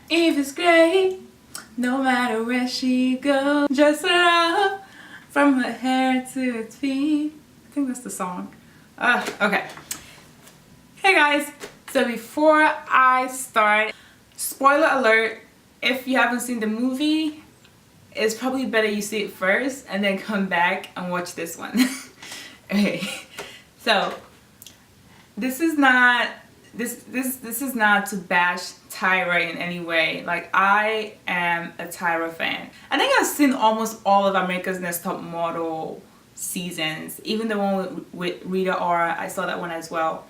Eve is great, no matter where she goes. Dress her up from her hair to her feet. I think that's the song. Okay. Hey guys, so before I start, spoiler alert, if you haven't seen the movie, it's probably better you see it first and then come back and watch this one. Okay, so this is not to bash Tyra in any way. Like, I am a Tyra fan. I think I've seen almost all of America's Next Top Model seasons, even the one with Rita Ora. I saw that one as well.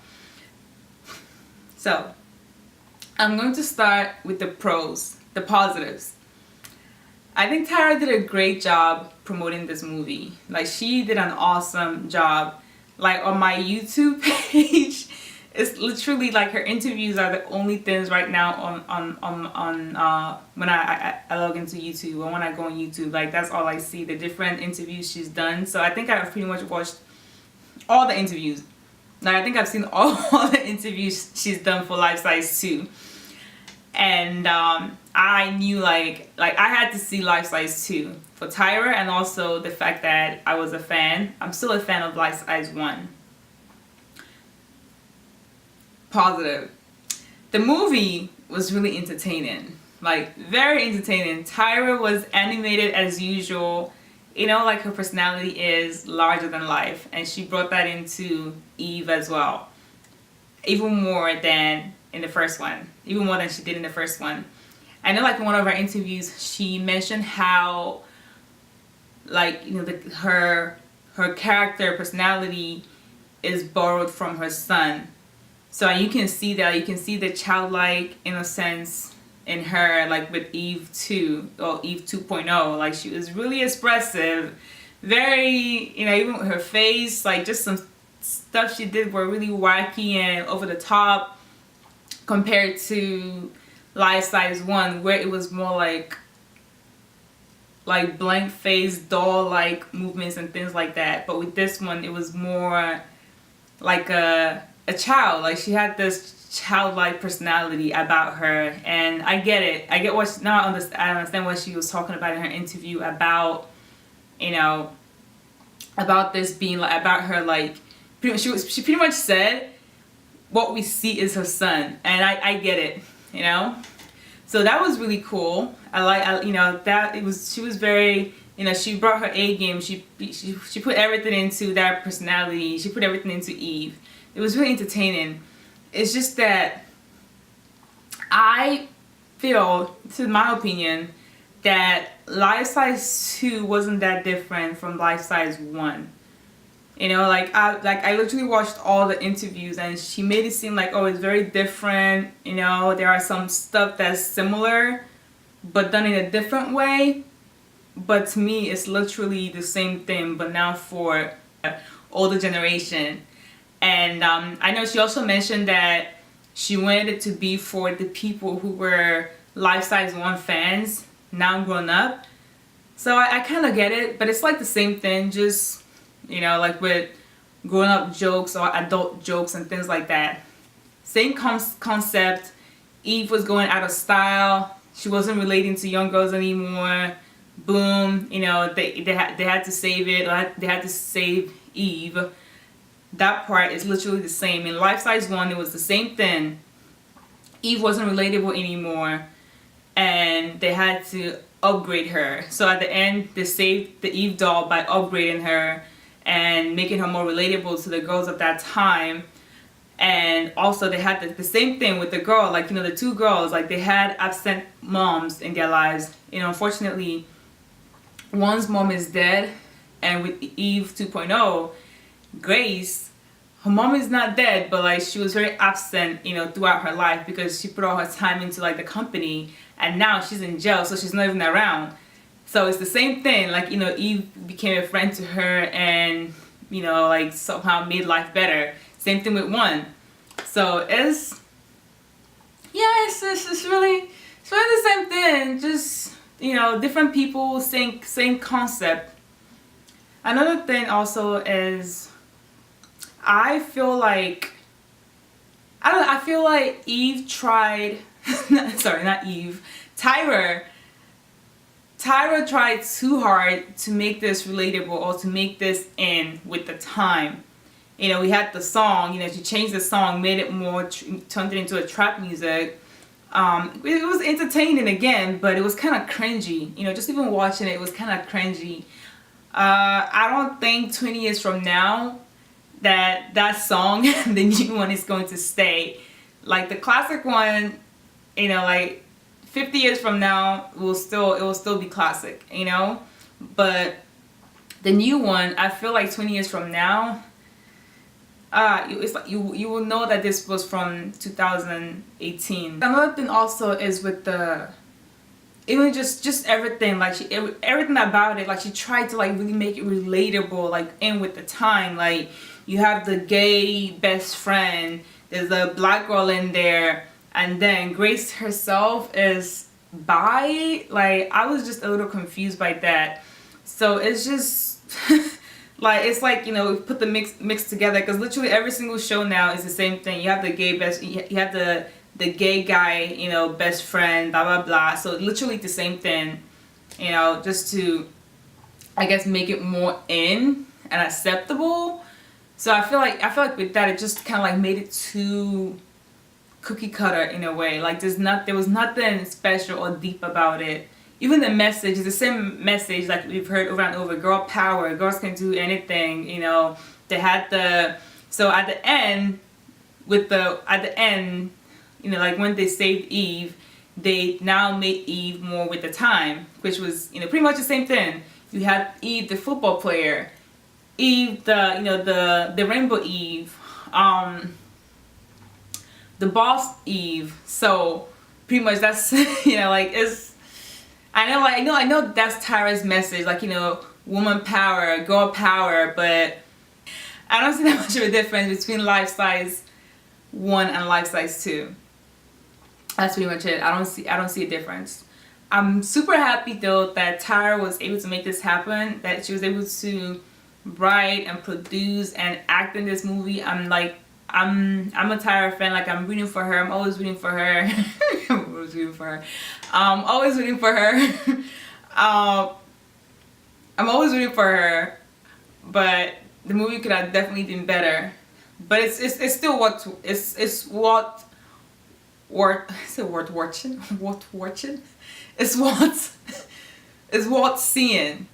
So I'm going to start with the pros, the positives. I think Tyra did a great job promoting this movie. Like, she did an awesome job. Like, on my YouTube page, it's literally like her interviews are the only things right now on when I log into YouTube, or when I go on YouTube. Like, that's all I see, the different interviews she's done. So I think I've pretty much watched all the interviews. Like, I think I've seen all the interviews she's done for Life Size 2. And I knew like I had to see Life Size 2 for Tyra, and also the fact that I was a fan. I'm still a fan of Life Size 1. Positive. The movie was really entertaining. Like, very entertaining. Tyra was animated as usual. You know, like, her personality is larger than life, and she brought that into Eve as well. Even more than in the first one. Even more than she did in the first one. I know, like, in one of our interviews, she mentioned how, like, you know, her character personality is borrowed from her son. So you can see that. You can see the childlike innocence in her, like with Eve 2 or Eve 2.0. Like, she was really expressive, very, you know, even with her face, like, just some stuff she did were really wacky and over the top compared to Life Size 1, where it was more like blank face, doll-like movements and things like that. But with this one, it was more like a child. Like, she had this childlike personality about her, and I get it. I get what now. I understand what she was talking about in her interview about, you know, about this being like about her, like, she pretty much said what we see is her son, and I get it, you know. So that was really cool. You know, that she was very, you know, she brought her A game. She put everything into that personality. She put everything into Eve. It was really entertaining. It's just that I feel, to my opinion, that Life Size 2 wasn't that different from Life Size 1. You know, I literally watched all the interviews, and she made it seem like, oh, it's very different. You know, there are some stuff that's similar, but done in a different way. But to me, it's literally the same thing, but now for older generation. And I know she also mentioned that she wanted it to be for the people who were Life Size 1 fans, now grown up. So I kind of get it, but it's like the same thing, just, you know, like with grown up jokes or adult jokes and things like that. Same concept. Eve was going out of style. She wasn't relating to young girls anymore. Boom, you know, they had to save it. They had to save Eve. That part is literally the same. In Life Size 1, it was the same thing. Eve wasn't relatable anymore, and they had to upgrade her. So at the end, they saved the Eve doll by upgrading her and making her more relatable to the girls of that time. And also they had the same thing with the girl, like, you know, the two girls, like, they had absent moms in their lives. You know, unfortunately, one's mom is dead, and with Eve 2.0, Grace, her mom is not dead, but like, she was very absent, you know, throughout her life because she put all her time into like the company, and now she's in jail, so she's not even around. So it's the same thing, like, you know, Eve became a friend to her and, you know, like, somehow made life better. Same thing with one. So it's really the same thing, just, you know, different people, same concept. Another thing also is, I feel like Eve tried sorry, not Eve, Tyra tried too hard to make this relatable or to make this in with the time. You know, we had the song, you know, she changed the song, made it more, turned it into a trap music. It was entertaining again, but it was kind of cringy. You know, just even watching it, it was kind of cringy. I don't think 20 years from now that song, the new one, is going to stay. Like the classic one, you know, like 50 years from now, it will still be classic, you know? But the new one, I feel like 20 years from now, it's like you will know that this was from 2018. Another thing also is with the, even just everything, like everything about it, like she tried to like really make it relatable, like in with the time. Like you have the gay best friend, there's a black girl in there, and then Grace herself is bi. Like I was just a little confused by that. So it's just like, it's like, you know, put the mix together, because literally every single show now is the same thing. You have the gay best, you have the gay guy, you know, best friend, blah blah blah. So literally the same thing, you know, just to, I guess, make it more in and acceptable. So I feel like with that, it just kind of like made it too cookie cutter in a way. Like there was nothing special or deep about it. Even the message is the same message like we've heard over and over. Girl power, girls can do anything, you know. They had so at the end, you know, like when they saved Eve, they now made Eve more with the time, which was, you know, pretty much the same thing. You had Eve, the football player, Eve, you know, the rainbow Eve, the boss Eve. So pretty much that's, you know, like I know that's Tyra's message, like, you know, woman power, girl power, but I don't see that much of a difference between Life Size 1 and Life Size 2. That's pretty much it. I don't see a difference. I'm super happy though that Tyra was able to make this happen, that she was able to write and produce and act in this movie. I'm a Tyra fan. Like, I'm rooting for her. I'm always rooting for her. I'm always rooting for her. I'm always rooting for her. But the movie could have definitely been better. But it's still worth seeing.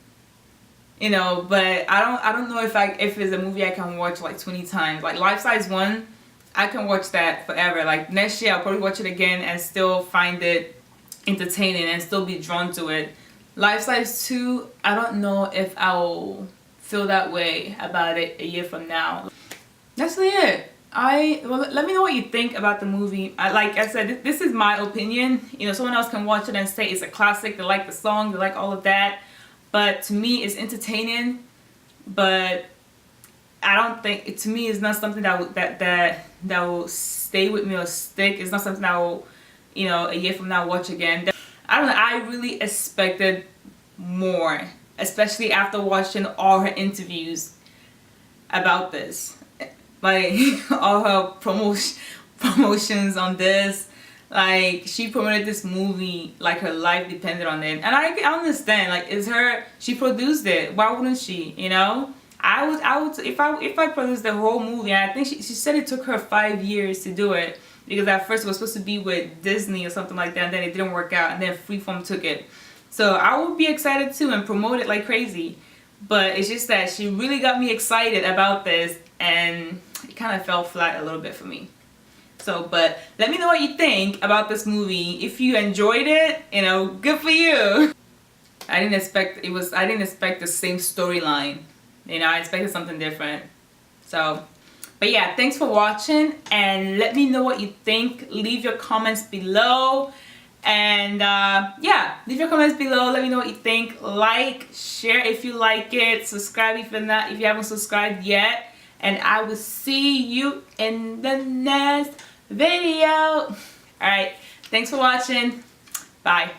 You know, but I don't know if it's a movie I can watch like 20 times. Like Life Size 1, I can watch that forever. Like next year I'll probably watch it again and still find it entertaining and still be drawn to it. Life Size 2, I don't know if I'll feel that way about it a year from now. That's really it. Let me know what you think about the movie. Like I said, this is my opinion. You know, someone else can watch it and say it's a classic. They like the song, they like all of that. But to me, it's entertaining. But I don't think, to me, it's not something that will stay with me or stick. It's not something that will, you know, a year from now watch again. I don't know. I really expected more, especially after watching all her interviews about this. Like all her promotions on this. Like, she promoted this movie like her life depended on it. And I understand, like, she produced it. Why wouldn't she, you know? I would, if I produced the whole movie, and I think she said it took her 5 years to do it, because at first it was supposed to be with Disney or something like that, and then it didn't work out, and then FreeForm took it. So I would be excited too and promote it like crazy. But it's just that she really got me excited about this, and it kind of fell flat a little bit for me. So, but let me know what you think about this movie. If you enjoyed it, you know, good for you. I didn't expect the same storyline. You know, I expected something different. So, but yeah, thanks for watching, and let me know what you think. Leave your comments below. And yeah, leave your comments below. Let me know what you think. Like, share if you like it. Subscribe if you haven't subscribed yet. And I will see you in the next video. Alright, thanks for watching. Bye.